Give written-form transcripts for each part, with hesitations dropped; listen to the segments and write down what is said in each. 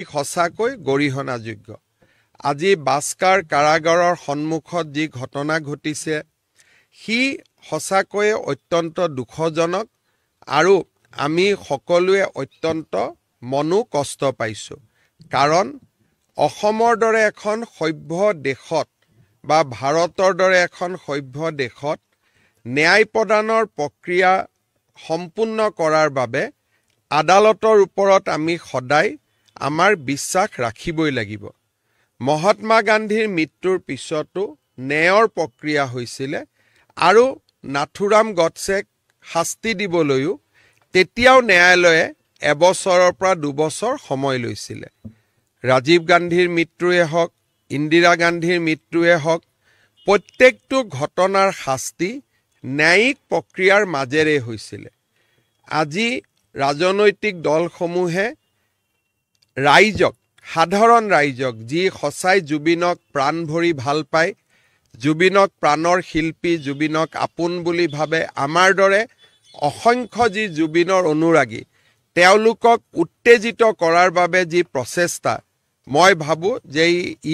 সঁচাকৈ গৰিহণাযোগ্য। আজি বাস্কাৰ কাৰাগাৰৰ সন্মুখত যি ঘটনা ঘটিছে সি সঁচাকৈয়ে অত্যন্ত দুখজনক আৰু আমি সকলোৱে অত্যন্ত মনো কষ্ট পাইছোঁ। কাৰণ অসমৰ দৰে এখন সভ্য দেশত বা ভাৰতৰ দৰে এখন সভ্য দেশত ন্যায় প্ৰদানৰ প্ৰক্ৰিয়া সম্পূৰ্ণ কৰাৰ বাবে আদালতৰ ওপৰত আমি সদায় আমাৰ বিশ্বাস ৰাখিবই লাগিব। মহাত্মা গান্ধীৰ মৃত্যুৰ পিছতো ন্যায়ৰ প্ৰক্ৰিয়া হৈছিলে আৰু নাথুৰাম গডছেক শাস্তি দিবলৈও তেতিয়াও ন্যায়ালয়ে এবছৰৰ পৰা 2 বছৰ সময় লৈছিলে। ৰাজীৱ গান্ধীৰ মৃত্যুৱে হওক, ইন্দিৰা গান্ধীৰ মৃত্যুৱে হওক, প্ৰত্যেকটো ঘটনাৰ শাস্তি ন্যায়িক প্ৰক্ৰিয়াৰ মাজেৰে হৈছিলে। আজি ৰাজনৈতিক দলসমূহে ৰাইজক, সাধাৰণ ৰাইজক যি সঁচাই জুবিনক প্ৰাণ ভৰি ভাল পায়, জুবিনক প্ৰাণৰ শিল্পী, জুবিনক আপোন বুলি ভাবে, আমাৰ দৰে অসংখ্য যি জুবিনৰ অনুৰাগী, তেওঁলোকক উত্তেজিত কৰাৰ বাবে যি প্ৰচেষ্টা, মই ভাবোঁ যে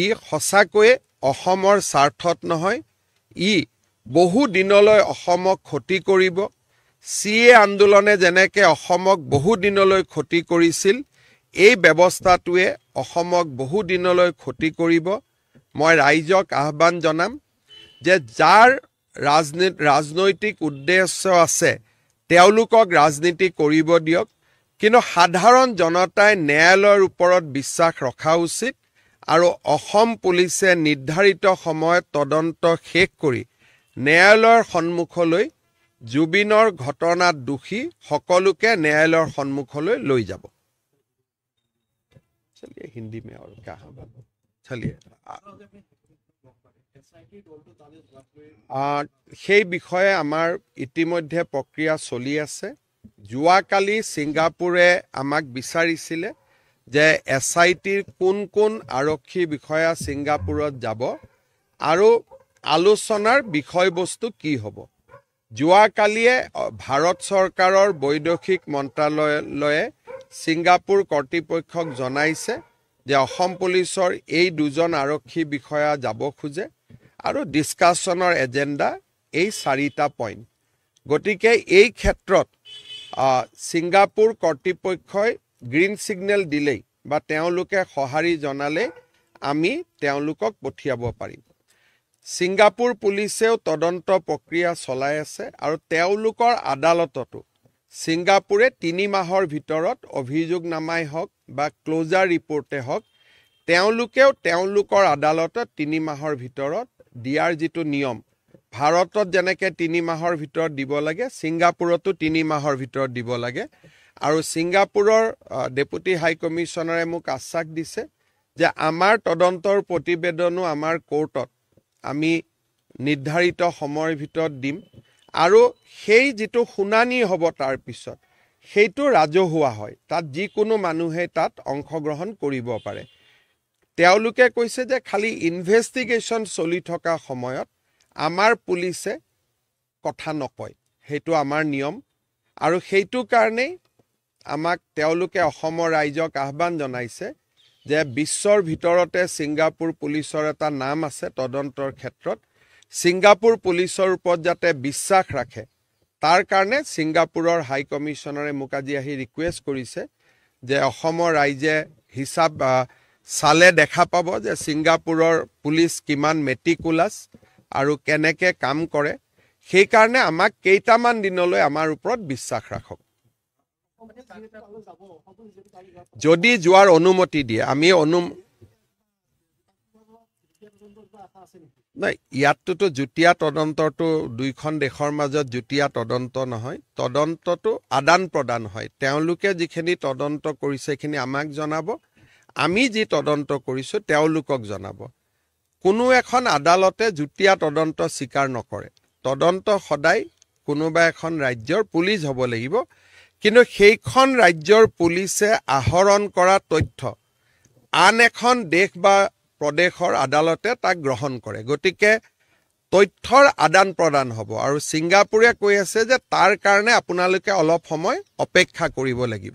ই সঁচাকৈয়ে অসমৰ স্বাৰ্থত নহয়, ই বহু দিনলৈ অসমক ক্ষতি কৰিব। CA আন্দোলনে যেনেকৈ অসমক বহু দিনলৈ ক্ষতি কৰিছিল, এই ব্যৱস্থাটোৱে অসমক বহু দিনলৈ ক্ষতি কৰিব। মই ৰাইজক আহ্বান জনাম যে যাৰ ৰাজনৈতিক উদ্দেশ্য আছে তেওঁলোকক ৰাজনীতি কৰিব দিয়ক, কিন্তু সাধাৰণ জনতাই ন্যায়ালয়ৰ ওপৰত বিশ্বাস ৰখা উচিত আৰু অসম পুলিচে নিৰ্ধাৰিত সময়ত তদন্ত শেষ কৰি ন্যায়ালয়ৰ সন্মুখলৈ জুবিনৰ ঘটনাত দোষী সকলোকে ন্যায়ালয়ৰ সন্মুখলৈ লৈ যাব। चलिए हिंदी में और क्या चलिए সেই বিষয়ে আমাৰ ইতিমধ্যে প্ৰক্ৰিয়া চলি আছে। যোৱাকালি ছিংগাপুৰে আমাক বিচাৰিছিলে যে SITৰ কোন কোন আৰক্ষী বিষয়া ছিংগাপুৰত যাব আৰু আলোচনাৰ বিষয়বস্তু কি হ'ব। যোৱাকালিয়ে ভাৰত চৰকাৰৰ বৈদেশিক মন্ত্ৰালয়ে ছিংগাপুৰ কৰ্তৃপক্ষক জনাইছে যে অসম পুলিচৰ এই 2জন আৰক্ষী বিষয়া যাব খোজে আৰু ডিছকাশ্যনৰ এজেণ্ডা এই 4টা পইণ্ট। গতিকে এই ক্ষেত্ৰত ছিংগাপুৰ কৰ্তৃপক্ষই গ্ৰীণ ছিগনেল দিলেই বা তেওঁলোকে সঁহাৰি জনালে আমি তেওঁলোকক পঠিয়াব পাৰিম। ছিংগাপুৰ পুলিচেও তদন্ত প্ৰক্ৰিয়া চলাই আছে আৰু তেওঁলোকৰ আদালততো ছিংগাপুৰে 3 মাহৰ ভিতৰত অভিযোগনামাই হওক বা ক্লোজাৰ ৰিপৰ্টে হওক, তেওঁলোকেও তেওঁলোকৰ আদালতত 3 মাহৰ ভিতৰত দিয়াৰ যিটো নিয়ম, ভাৰতত যেনেকৈ 3 মাহৰ ভিতৰত দিব লাগে, ছিংগাপুৰতো 3 মাহৰ ভিতৰত দিব লাগে। আৰু ছিংগাপুৰৰ ডেপুটি হাই কমিশ্যনাৰে মোক আশ্বাস দিছে যে আমাৰ তদন্তৰ প্ৰতিবেদনো আমাৰ কোৰ্টত আমি নিৰ্ধাৰিত সময়ৰ ভিতৰত দিম আৰু সেই যিটো শুনানি হ'ব তাৰ পিছত সেইটো ৰাজহুৱা হয়, তাত যিকোনো মানুহে তাত অংশগ্ৰহণ কৰিব পাৰে। তেওঁলোকে কৈছে যে খালি ইনভেষ্টিগেশ্যন চলি থকা সময়ত আমাৰ পুলিচে কথা নকয়, সেইটো আমাৰ নিয়ম। আৰু সেইটো কাৰণেই আমাক তেওঁলোকে অসমৰ ৰাইজক আহ্বান জনাইছে যে বিশ্বৰ ভিতৰতে ছিংগাপুৰ পুলিচৰ এটা নাম আছে তদন্তৰ ক্ষেত্ৰত, ছিংগাপুৰ পুলিচৰ ওপৰত যাতে বিশ্বাস ৰাখে তাৰ কাৰণে ছিংগাপুৰৰ হাই কমিশ্যনাৰে মোক আজি আহি ৰিকুৱেষ্ট কৰিছে যে অসমৰ ৰাইজে হিচাপ চালে দেখা পাব যে ছিংগাপুৰৰ পুলিচ কিমান মেটিকুলাছ আৰু কেনেকৈ কাম কৰে। সেইকাৰণে আমাক কেইটামান দিনলৈ আমাৰ ওপৰত বিশ্বাস ৰাখক। যদি যোৱাৰ অনুমতি দিয়ে আমি নাই, ইয়াতটোতো যুটীয়া তদন্তটো দুইখন দেশৰ মাজত যুটীয়া তদন্ত নহয়, তদন্তটো আদান প্ৰদান হয়। তেওঁলোকে যিখিনি তদন্ত কৰিছে সেইখিনি আমাক জনাব, আমি যি তদন্ত কৰিছোঁ তেওঁলোকক জনাব। কোনো এখন আদালতে যুটীয়া তদন্ত স্বীকাৰ নকৰে। তদন্ত সদায় কোনোবা এখন ৰাজ্যৰ পুলিচ হ'ব লাগিব, কিন্তু সেইখন ৰাজ্যৰ পুলিচে আহৰণ কৰা তথ্য আন এখন দেশ বা প্ৰদেশৰ আদালতে তাক গ্ৰহণ কৰে। গতিকে তথ্যৰ আদান প্ৰদান হ'ব আৰু ছিংগাপুৰে কৈ আছে যে তাৰ কাৰণে আপোনালোকে অলপ সময় অপেক্ষা কৰিব লাগিব।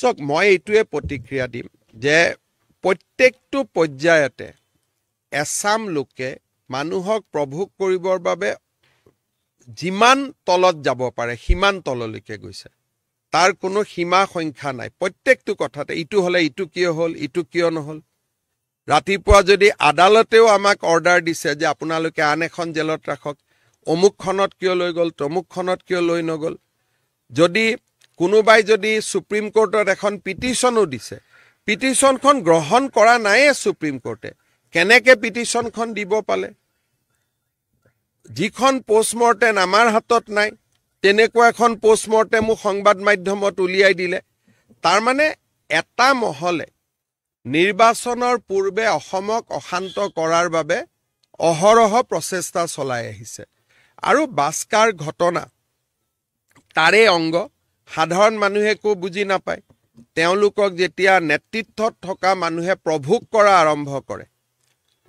চাওক মই এইটোৱে প্ৰতিক্ৰিয়া দিম যে প্ৰত্যেকটো পৰ্যায়তে এছাম লোকে মানুহক প্ৰভোগ কৰিবৰ বাবে যিমান তলত যাব পাৰে সিমান তললৈকে গৈছে তাৰ কোনো সীমা সংখ্যা নাই প্ৰত্যেকটো কথাতে ইটো হলে ইটো কিয় হ'ল ইটো কিয় নহল ৰাতিপুৱা যদি আদালতেও আমাক অৰ্ডাৰ দিছে যে আপোনালোকে আন এখন জেলত ৰাখক অমুকখনত কিয় লৈ গ'ল তমুকখনত কিয় লৈ নগ'ল যদি কোনোবাই যদি সুপ্ৰিম কোৰ্টত এখন পিটিশনো দিছে পিটিশনখন গ্ৰহণ কৰা নাইয়ে সুপ্ৰিম কোৰ্টে কেনেকে পিটিশনখন দিব পালে যিখন পোষ্টমৰ্টেম আমাৰ হাতত নাই তেনেকুৱা এখন পোষ্টমৰ্টেমো সংবাদ মাধ্যমত উলিয়াই দিলে তাৰ মানে এটা মহলে নিৰ্বাচনৰ পূৰ্বে অসমক অশান্ত কৰাৰ বাবে অহৰহ প্ৰচেষ্টা চলাই আহিছে আৰু বাস্কাৰ ঘটনা তাৰে অংগ সাধাৰণ মানুহে একো বুজি নাপায় তেওঁলোকক যেতিয়া নেতৃত্বত থকা মানুহে প্ৰভোগ কৰা আৰম্ভ কৰে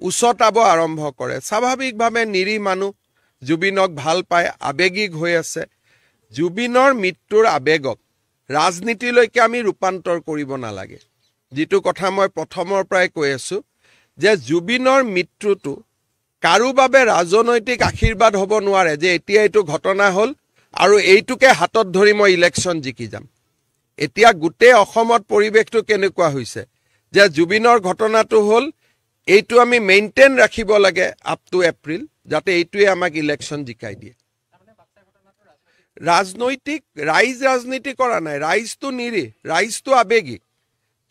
উচতাব আৰম্ভ কৰে স্বাভাৱিকভাৱে নিৰী মানুহ জুবিনক ভাল পায় আবেগিক হৈ আছে জুবিনৰ মৃত্যুৰ আবেগক ৰাজনীতিলৈকে আমি ৰূপান্তৰ কৰিব নালাগে যিটো কথা মই প্ৰথমৰ পৰাই কৈ আছো যে জুবিনৰ মৃত্যুটো কাৰো বাবে ৰাজনৈতিক আশীৰ্বাদ হ'ব নোৱাৰে যে এতিয়া এইটো ঘটনা হ'ল আৰু এইটোকে হাতত ধৰি মই ইলেকশ্যন জিকি যাম এতিয়া গোটেই অসমত পৰিৱেশটো কেনেকুৱা হৈছে যে জুবিনৰ ঘটনাটো হ'ল এইটো আমি মেইনটেইন ৰাখিব লাগে আপ টু এপ্ৰিল যাতে এইটোৱে আমাক ইলেকশ্যন জিকাই দিয়ে ৰাজনৈতিক ৰাইজ ৰাজনীতি কৰা নাই ৰাইজটো নিৰী ৰাইজটো আবেগিক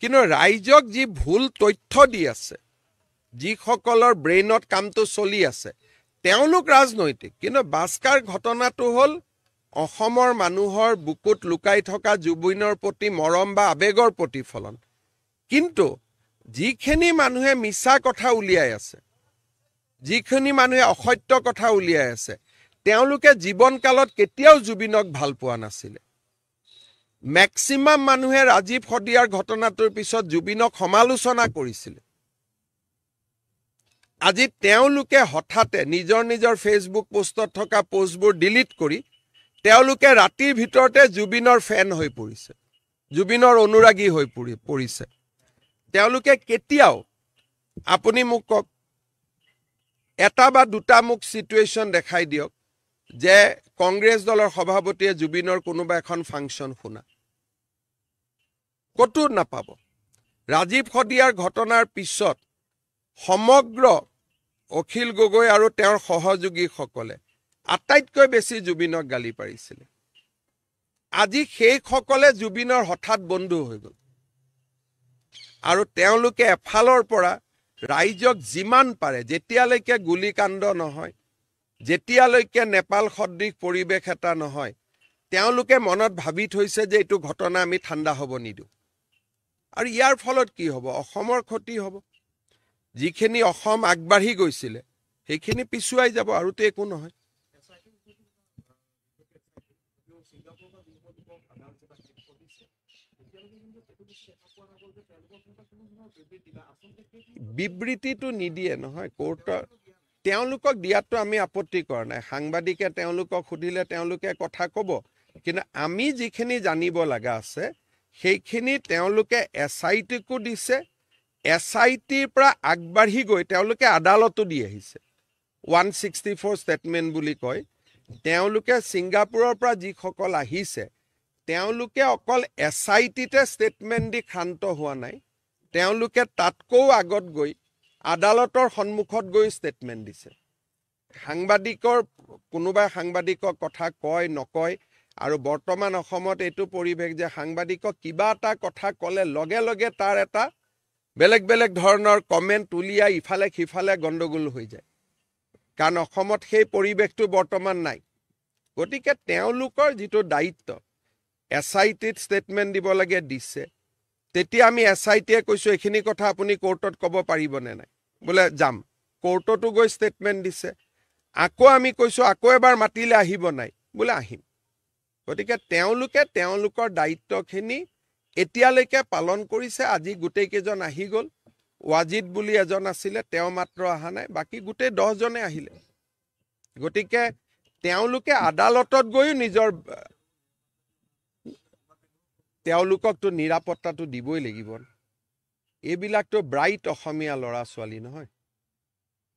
কিন্তু ৰাইজক যি ভুল তথ্য দি আছে যিসকলৰ ব্ৰেইনত কামটো চলি আছে তেওঁলোক ৰাজনৈতিক কিন্তু বাস্কাৰ ঘটনাটো হ'ল অসমৰ মানুহৰ বুকুত লুকাই থকা জুবিনৰ প্ৰতি মৰম বা আবেগৰ প্ৰতিফলন কিন্তু যিখিনি মানুহে মিছা কথা উলিয়াই আছে যিখিনি মানুহে অসত্য কথা উলিয়াই আছে তেওঁলোকে জীৱনকালত কেতিয়াও জুবিনক ভাল পোৱা নাছিলে মেক্সিমাম মানুহে ৰাজীৱ শদিয়াৰ ঘটনাটোৰ পিছত জুবিনক সমালোচনা কৰিছিল আজি তেওঁলোকে হঠাতে নিজৰ নিজৰ ফেচবুক পোষ্টত থকা পোষ্টবোৰ ডিলিট কৰি তেওঁলোকে ৰাতিৰ ভিতৰতে জুবিনৰ ফেন হৈ পৰিছে জুবিনৰ অনুৰাগী হৈ পৰিছে তেওঁলোকে কেতিয়াও আপুনি মোক কওক এটা বা দুটা মোক সিচুৱেশ্যন দেখাই দিয়ক যে কংগ্ৰেছ দলৰ সভাপতিয়ে জুবিনৰ কোনোবা এখন ফাংচন শুনা কতো নাপাব ৰাজীৱ শদিয়াৰ ঘটনাৰ পিছত সমগ্ৰ অখিল গগৈ আৰু তেওঁৰ সহযোগীসকলে আটাইতকৈ বেছি জুবিনক গালি পাৰিছিল আজি সেইসকলে জুবিনৰ হঠাৎ বন্ধু হৈ গ'ল আৰু তেওঁলোকে এফালৰ পৰা ৰাইজক যিমান পাৰে যেতিয়ালৈকে গুলীকাণ্ড নহয় যেতিয়ালৈকে নেপাল সদৃশ পৰিৱেশ এটা নহয় তেওঁলোকে মনত ভাবি থৈছে যে এইটো ঘটনা আমি ঠাণ্ডা হ'ব নিদিওঁ আৰু ইয়াৰ ফলত কি হ'ব অসমৰ ক্ষতি হ'ব যিখিনি অসম আগবাঢ়ি গৈছিলে সেইখিনি পিছুৱাই যাব আৰুতো একো নহয় বিবৃতিটো নিদিয়ে নহয় কোৰ্টৰ তেওঁলোকক দিয়াটো আমি আপত্তি কৰা নাই সাংবাদিকে তেওঁলোকক সুধিলে তেওঁলোকে কথা ক'ব কিন্তু আমি যিখিনি জানিব লগা আছে সেইখিনি তেওঁলোকে এছআইটিকো দিছে এছআইটিৰ পৰা আগবাঢ়ি গৈ তেওঁলোকে আদালতো দি আহিছে 164 ষ্টেটমেণ্ট বুলি কয় তেওঁলোকে ছিংগাপুৰৰ পৰা যিসকল আহিছে তেওঁলোকে অকল এছআইটিতে ষ্টেটমেণ্ট দি ক্ষান্ত হোৱা নাই তেওঁলোকে তাতকৈ আগত গৈ আদালতৰ সন্মুখত গৈ ষ্টেটমেণ্ট দিছে সাংবাদিকৰ কোনোবাই সাংবাদিকক কথা কয় নকয় আৰু বৰ্তমান অসমত এইটো পৰিৱেশ যে সাংবাদিকক কিবা এটা কথা ক'লে লগে লগে তাৰ এটা বেলেগ বেলেগ ধৰণৰ কমেণ্ট উলিয়াই ইফালে সিফালে গণ্ডগোল হৈ যায় কাৰণ অসমত সেই পৰিৱেশটো বৰ্তমান নাই গতিকে তেওঁলোকৰ যিটো দায়িত্ব এছআইটিত ষ্টেটমেণ্ট দিব লাগে দিছে তেতিয়া আমি এছআইটিয়ে কৈছো এইখিনি কথা আপুনি কোৰ্টত ক'ব পাৰিবনে নাই বোলে যাম কোৰ্টতো গৈ ষ্টেটমেণ্ট দিছে আকৌ আমি কৈছো আকৌ এবাৰ মাতিলে আহিব নাই বোলে আহিম গতিকে তেওঁলোকে তেওঁলোকৰ দায়িত্বখিনি এতিয়ালৈকে পালন কৰিছে আজি গোটেই কেইজন আহি গ'ল ৱাজিদ বুলি এজন আছিলে তেওঁ মাত্ৰ অহা নাই বাকি গোটেই 10 জনে আহিলে গতিকে তেওঁলোকে আদালতত গৈও নিজৰ তেওঁলোককতো নিৰাপত্তাটো দিবই লাগিব। এইবিলাকতো ব্ৰাইট অসমীয়া ল'ৰা ছোৱালী নহয়,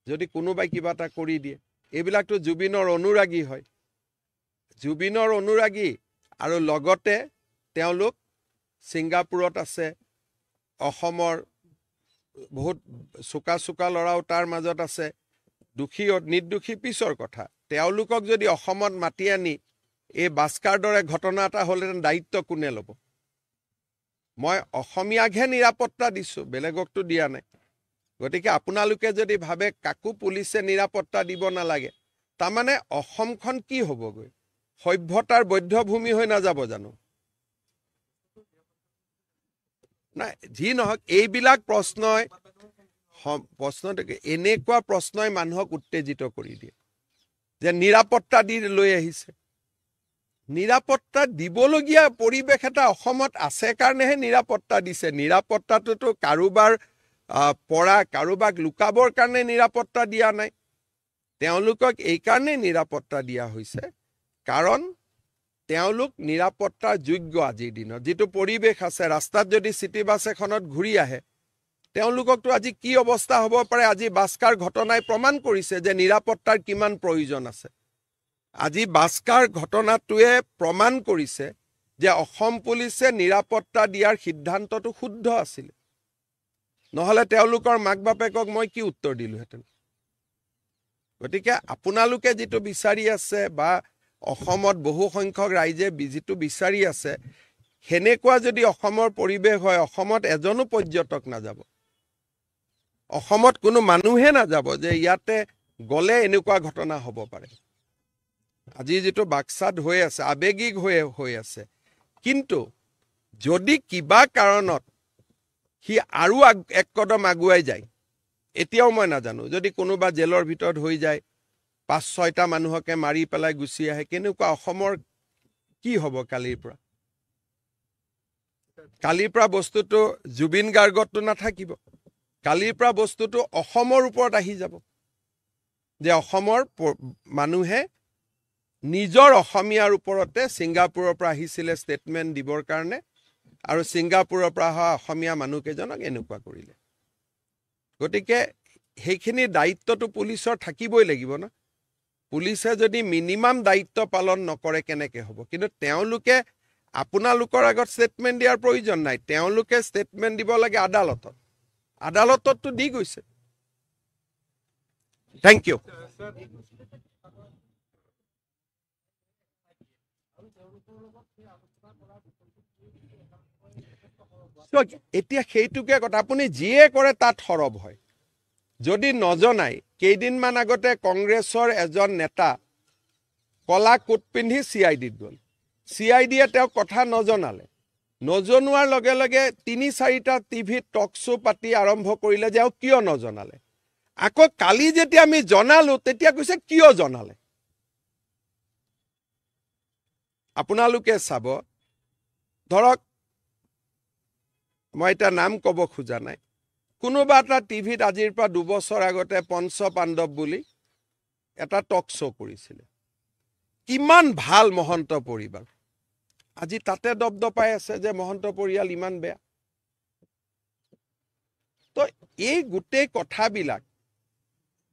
যদি কোনোবাই কিবা এটা কৰি দিয়ে। এইবিলাকতো জুবিনৰ অনুৰাগী হয়, জুবিনৰ অনুৰাগী, আৰু লগতে তেওঁলোক ছিংগাপুৰত আছে। অসমৰ বহুত চোকা চোকা ল'ৰাও তাৰ মাজত আছে, দোষী নিৰ্দোষী পিছৰ কথা। তেওঁলোকক যদি অসমত মাতি আনি এই বাস্কাৰ দৰে ঘটনা এটা হ'লেহেঁতেন দায়িত্ব কোনে ল'ব? মই অসমীয়াকহে নিৰাপত্তা দিছোঁ, বেলেগকতো দিয়া নাই। গতিকে আপোনালোকে যদি ভাবে কাকো পুলিচে নিৰাপত্তা দিব নালাগে, তাৰমানে অসমখন কি হ'বগৈ? সভ্যতাৰ বধ্যভূমি হৈ নাযাব জানো? নাই, যি নহওক, এইবিলাক প্ৰশ্নই এনেকুৱা প্ৰশ্নই মানুহক উত্তেজিত কৰি দিয়ে যে নিৰাপত্তা দি লৈ আহিছে। নিৰাপত্তা দিবলগীয়া পৰিৱেশ এটা অসমত আছে কাৰণেহে নিৰাপত্তা দিছে। নিৰাপত্তাটোতো কাৰোবাৰ পৰা কাৰোবাক লুকাবৰ কাৰণে নিৰাপত্তা দিয়া নাই। তেওঁলোকক এইকাৰণে নিৰাপত্তা দিয়া হৈছে কাৰণ তেওঁলোক নিৰাপত্তাৰ যোগ্য। আজিৰ দিনত যিটো পৰিৱেশ আছে, ৰাস্তাত যদি চিটি বাছ এখনত ঘূৰি আহে, তেওঁলোককতো আজি কি অৱস্থা হ'ব পাৰে, আজি বাস্কাৰ ঘটনাই প্ৰমাণ কৰিছে যে নিৰাপত্তাৰ কিমান প্ৰয়োজন আছে। আজি বাস্কাৰ ঘটনাটোৱে প্ৰমাণ কৰিছে যে অসম পুলিচে নিৰাপত্তা দিয়াৰ সিদ্ধান্তটো শুদ্ধ আছিল। নহ'লে তেওঁলোকৰ মাক বাপেকক মই কি উত্তৰ দিলোহেঁতেন? গতিকে আপোনালোকে যিটো বিচাৰি আছে বা অসমত বহু সংখ্যক ৰাইজে যিটো বিচাৰি আছে, সেনেকুৱা যদি অসমৰ পৰিৱেশ হয়, অসমত এজনো পৰ্যটক নাযাব, অসমত কোনো মানুহে নাযাব যে ইয়াতে গ'লে এনেকুৱা ঘটনা হ'ব পাৰে। আজি যিটো বাক্সাত হৈ আছে, আৱেগিক হৈ আছে, কিন্তু যদি কিবা কাৰণত সি আৰু এক কদম আগুৱাই যায়, এতিয়াও মই নাজানো, যদি কোনোবা জেলৰ ভিতৰত হৈ যায়, 5-6টা মানুহকে মাৰি পেলাই গুচি আহে, কেনেকুৱা অসমৰ কি হ'ব কালিৰ পৰা? কালিৰ পৰা বস্তুটো জুবিন গাৰ্গতটো নাথাকিব, কালিৰ পৰা বস্তুটো অসমৰ ওপৰত আহি যাব যে অসমৰ মানুহে নিজৰ অসমীয়াৰ ওপৰতে ছিংগাপুৰৰ পৰা আহিছিলে ষ্টেটমেণ্ট দিবৰ কাৰণে, আৰু ছিংগাপুৰৰ পৰা অহা অসমীয়া মানুহকেইজনক এনেকুৱা কৰিলে। গতিকে সেইখিনি দায়িত্বটো পুলিচৰ থাকিবই লাগিব না। পুলিচে যদি মিনিমাম দায়িত্ব পালন নকৰে কেনেকৈ হ'ব? কিন্তু তেওঁলোকে আপোনালোকৰ আগত ষ্টেটমেণ্ট দিয়াৰ প্ৰয়োজন নাই, তেওঁলোকে ষ্টেটমেণ্ট দিব লাগে আদালতত। আদালততো দি গৈছে। Thank you. এতিয়া সেইটোকে কথা, আপুনি যিয়ে কৰে তাত সৰব হয়। যদি নজনাই, কেইদিনমান আগতে কংগ্ৰেছৰ এজন নেতা কলা কোট পিন্ধি CIDত গ'ল। CIDয়ে তেওঁক কথা নজনালে, নজনোৱাৰ লগে লগে 3-4টা টিভিত টক শ্ব' পাতি আৰম্ভ কৰিলে যে কিয় নজনালে। আকৌ কালি যেতিয়া আমি জনালো, তেতিয়া কৈছে কিয় জনালে। আপোনালোকে চাব, ধৰক মই এতিয়া নাম ক'ব খোজা নাই, কোনোবা এটা টিভিত আজিৰ পৰা 2 বছৰ আগতে পঞ্চ পাণ্ডৱ বুলি এটা টক শ্ব' কৰিছিলে। কিমান ভাল মহন্ত পৰিবাৰ, আজি তাতে দপদপাই আছে যে মহন্ত পৰিয়াল ইমান বেয়া। তো এই গোটেই কথাবিলাক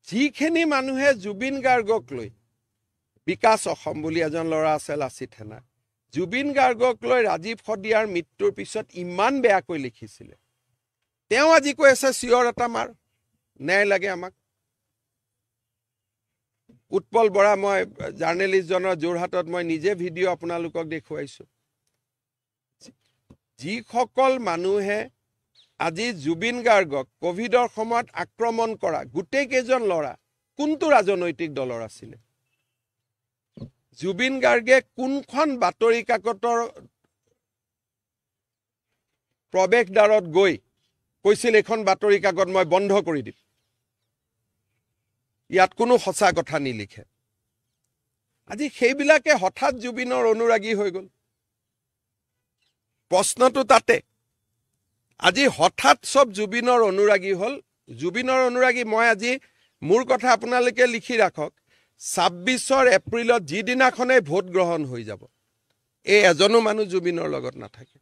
যিখিনি মানুহে জুবিন গাৰ্গক লৈ, বিকাশ অসম বুলি এজন ল'ৰা আছে লাচিত সেনা, জুবিন গাৰ্গক লৈ ৰাজীৱ সদিয়াৰ মৃত্যুৰ পিছত ইমান বেয়াকৈ লিখিছিলে, তেওঁ আজি কৈ আছে চিঞৰ এটা মাৰ, ন্যায় লাগে আমাক। উৎপল বৰা, মই জাৰ্নেলিষ্টজনৰ যোৰহাটত মই নিজে ভিডিঅ' আপোনালোকক দেখুৱাইছোঁ। যিসকল মানুহে আজি জুবিন গাৰ্গক কোভিডৰ সময়ত আক্ৰমণ কৰা গোটেই কেইজন ল'ৰা কোনটো ৰাজনৈতিক দলৰ আছিলে? জুবিন গাৰ্গে কোনখন বাতৰি কাকতৰ প্ৰৱেশদ্বাৰত গৈ কৈছিল এখন বাতৰি কাকত মই বন্ধ কৰি দিম? ইয়াত কোনো সঁচা কথা নিলিখে। আজি সেইবিলাকে হঠাৎ জুবিনৰ অনুৰাগী হৈ গ'ল। প্ৰশ্নটো তাতে, আজি হঠাৎ চব জুবিনৰ অনুৰাগী হ'ল। জুবিনৰ অনুৰাগী মই আজি মোৰ কথা আপোনালোকে লিখি ৰাখক, 26 এপ্ৰিলত যিদিনাখনেই ভোট গ্ৰহণ হৈ যাব, এই এজনো মানুহ জুবিনৰ লগত নাথাকে।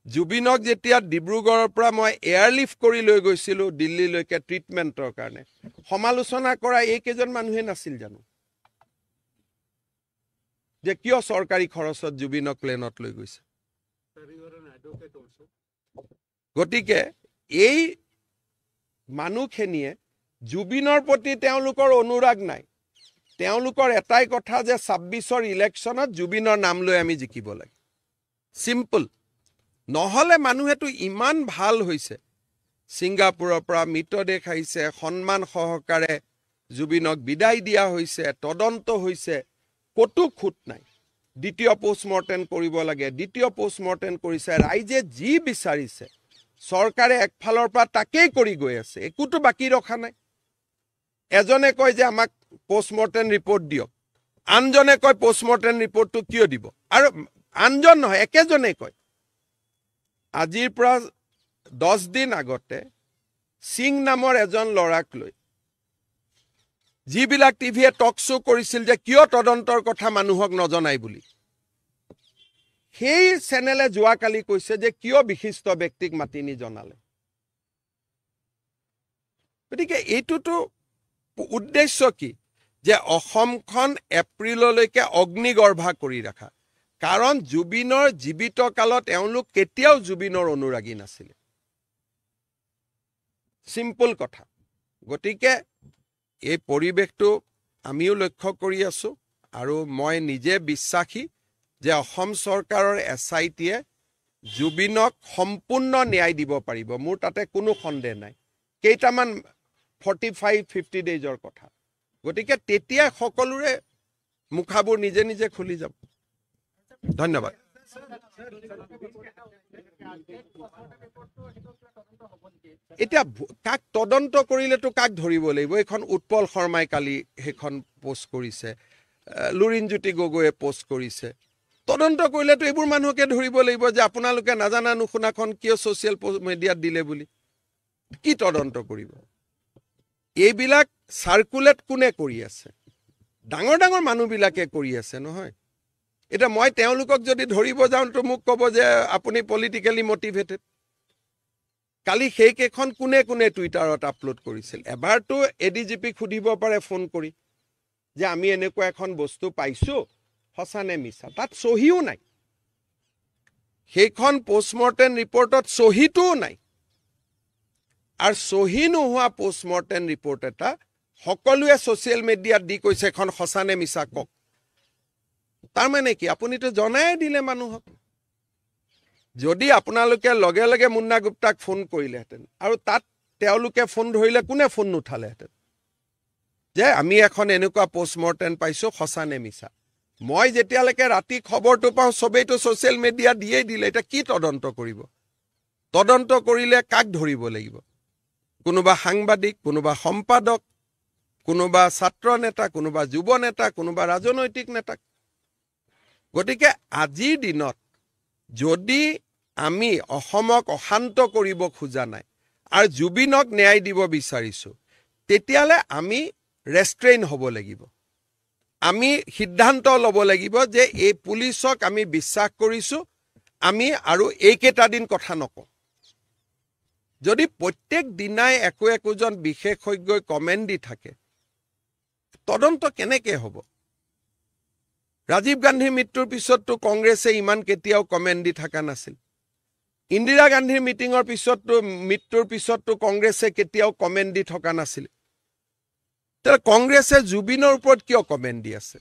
জুবিনক যেতিয়া ডিব্ৰুগড়ৰ পৰা মই এয়াৰলিফ্ট কৰি লৈ গৈছিলোঁ দিল্লীলৈকে ট্ৰিটমেণ্টৰ কাৰণে, সমালোচনা কৰা এইকেইজন মানুহে নাছিল জানো যে কিয় চৰকাৰী খৰচত জুবিনক প্লেনত লৈ গৈছে? গতিকে এই মানুহখিনিয়ে জুবিনৰ প্ৰতি তেওঁলোকৰ অনুৰাগ নাই। তেওঁলোকৰ এটাই কথা যে ২৬ৰ ইলেকশ্যনত জুবিনৰ নাম লৈ আমি জিকিব লাগে, চিম্পল। নহ'লে মানুহেতো ইমান ভাল হৈছে, ছিংগাপুৰৰ পৰা মৃতদেহ আহিছে, সন্মান সহকাৰে জুবিনক বিদায় দিয়া হৈছে, তদন্ত হৈছে, ক'তো খুঁত নাই। দ্বিতীয় পোষ্টমৰ্টেম কৰিব লাগে, দ্বিতীয় পোষ্টমৰ্টেম কৰিছে। ৰাইজে যি বিচাৰিছে চৰকাৰে একফালৰ পৰা তাকেই কৰি গৈ আছে, একোতো বাকী ৰখা নাই। এজনে কয় যে আমাক পোষ্টমৰ্টেম ৰিপৰ্ট দিয়ক, আনজনে কয় পোষ্টমৰ্টেম ৰিপৰ্টটো কিয় দিব, আৰু আনজন নহয় একেজনে কয়। আজিৰ পৰা 10 দিন আগতে সিং নামৰ এজন ল'ৰাক লৈ যিবিলাক টিভিয়ে টক শ্ব' কৰিছিল যে কিয় তদন্তৰ কথা মানুহক নজনাই বুলি, সেই চেনেলে যোৱাকালি কৈছে যে কিয় বিশিষ্ট ব্যক্তিক মাতি নি জনালে। গতিকে এইটোতো উদ্দেশ্য কি? যে অসমখন এপ্ৰিললৈকে অগ্নিগৰ্ভা কৰি ৰাখা। কাৰণ জুবিনৰ জীৱিত কালত এওঁলোক কেতিয়াও জুবিনৰ অনুৰাগী নাছিলে, চিম্পল কথা। গতিকে এই পৰিৱেশটো আমিও লক্ষ্য কৰি আছোঁ, আৰু মই নিজে বিশ্বাসী যে অসম চৰকাৰৰ SITয়ে জুবিনক সম্পূৰ্ণ ন্যায় দিব পাৰিব, মোৰ তাতে কোনো সন্দেহ নাই। কেইটামান 45-50 ডেইজৰ কথা। গতিকে তেতিয়া সকলোৰে মুখাবোৰ নিজে নিজে খুলি যাব। ধন্যবাদ। এতিয়া কাক তদন্ত কৰিলেতো কাক ধৰিব লাগিব? এইখন উৎপল শৰ্মাই কালি সেইখন পোষ্ট কৰিছে, লুৰিণজ্যোতি গগৈয়ে পোষ্ট কৰিছে। তদন্ত কৰিলেতো এইবোৰ মানুহকে ধৰিব লাগিব যে আপোনালোকে নাজানা নুশুনাখন কিয় ছ'চিয়েল মিডিয়াত দিলে বুলি। কি তদন্ত কৰিব? এইবিলাক চাৰ্কুলেট কোনে কৰি আছে? ডাঙৰ ডাঙৰ মানুহবিলাকে কৰি আছে নহয়। এতিয়া মই তেওঁলোকক যদি ধৰিব যাওঁতো মোক ক'ব যে আপুনি পলিটিকেলি মটিভেটেড। কালি সেইকেইখন কোনে কোনে টুইটাৰত আপলোড কৰিছিল? এবাৰতো ADGPক সুধিব পাৰে ফোন কৰি যে আমি এনেকুৱা এখন বস্তু পাইছোঁ, সঁচা নে মিছা? তাত চহীও নাই, সেইখন পোষ্টমৰ্টেম ৰিপৰ্টত চহীটোও নাই। আৰু চহী নোহোৱা পোষ্টমৰ্টেম ৰিপৰ্ট এটা সকলোৱে ছ'চিয়েল মিডিয়াত দি কৈছে এখন সঁচা নে মিছা কওক। তাৰমানে কি? আপুনিতো জনাই দিলে মানুহক। যদি আপোনালোকে লগে লগে মুন্না গুপ্তাক ফোন কৰিলেহেঁতেন, আৰু তাত তেওঁলোকে ফোন ধৰিলে কোনে ফোন নুঠালেহেঁতেন যে আমি এখন এনেকুৱা পোষ্টমৰ্টেম পাইছোঁ, সঁচা নে মিছা? মই যেতিয়ালৈকে ৰাতি খবৰটো পাওঁ চবেইতো ছ'চিয়েল মিডিয়া দিয়েই দিলে। এতিয়া কি তদন্ত কৰিব? তদন্ত কৰিলে কাক ধৰিব লাগিব? কোনোবা সাংবাদিক, কোনোবা সম্পাদক, কোনোবা ছাত্ৰ নেতা, কোনোবা যুৱ নেতা, কোনোবা ৰাজনৈতিক নেতাক। গতিকে আজিৰ দিনত যদি আমি অসমক অশান্ত কৰিব খোজা নাই আৰু জুবিনক ন্যায় দিব বিচাৰিছোঁ, তেতিয়াহ'লে আমি ৰেষ্ট্ৰেইন হ'ব লাগিব। আমি সিদ্ধান্ত ল'ব লাগিব যে এই পুলিচক আমি বিশ্বাস কৰিছোঁ, আমি আৰু এইকেইটা দিন কথা নকওঁ। যদি প্ৰত্যেক দিনাই একোজন বিশেষজ্ঞই কমেণ্ট দি থাকে, তদন্ত কেনেকৈ হ'ব? ৰাজীৱ গান্ধীৰ মৃত্যুৰ পিছততো কংগ্ৰেছে ইমান কেতিয়াও কমেণ্ট দি থকা নাছিল। ইন্দিৰা গান্ধীৰ মৃত্যুৰ পিছততো কংগ্ৰেছে কেতিয়াও কমেণ্ট দি থকা নাছিল। তেতিয়াহ'লে কংগ্ৰেছে জুবিনৰ ওপৰত কিয় কমেণ্ট দি আছে?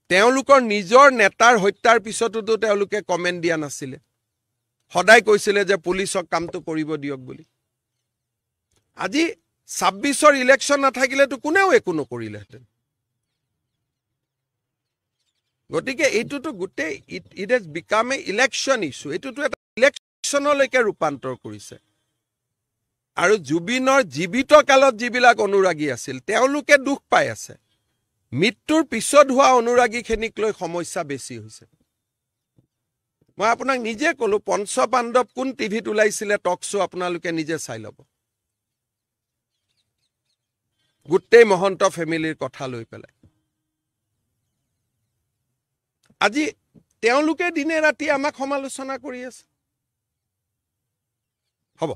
তেওঁলোকৰ নিজৰ নেতাৰ হত্যাৰ পিছতোতো তেওঁলোকে কমেণ্ট দিয়া নাছিলে, সদায় কৈছিলে যে পুলিচক কামটো কৰিব দিয়ক বুলি। আজি ২৬ৰ ইলেকশ্যন নাথাকিলেতো কোনেও একো নকৰিলেহেঁতেন। গতিকে এইটোতো গোটেই it has become a election issue. এইটোতো এটা ইলেকশ্যনলৈকে ৰূপান্তৰ কৰিছে। আৰু জুবিনৰ জীৱিত কালত যিবিলাক অনুৰাগী আছিল তেওঁলোকে দুখ পাই আছে। মৃত্যুৰ পিছত হোৱা অনুৰাগীখিনিক লৈ সমস্যা বেছি হৈছে। মই আপোনাক নিজে ক'লো, পঞ্চপাণ্ডৱ কোন টিভিত ওলাইছিলে টক শ্ব' আপোনালোকে নিজে চাই ল'ব। গোটেই মহন্ত ফেমিলিৰ কথা লৈ পেলাই। আজি তেওঁলোকে দিনে ৰাতি আমাক সমালোচনা কৰি আছে। হ'ব।